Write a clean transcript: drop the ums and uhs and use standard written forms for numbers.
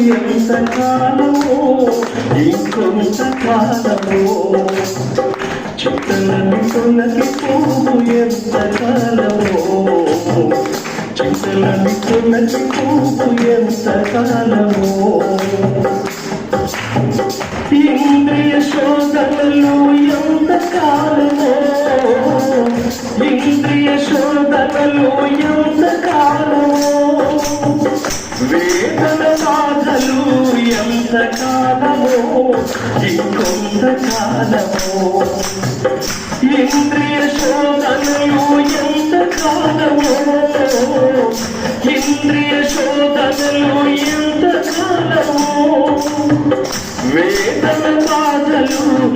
ఎంత కాలమో ఇంకొంత కాలమో చింతలని తొలగిపోవు ఎంత కాలమో చింతలని తొలగిపోవు ఎంత కాలమో ఇంద్రియ శోధనలు ఎంత కాలమో ఇంద్రియ శోధనలు ఎంత కాలమో వేదన బాధలు ఎంత కాలమో ఇంకొంత కాలమో ఇంద్రియ శోధనలు ఎంత కాలమో ఇంద్రియ శోధనలు ఎంత కాలమో వేదన బాధలు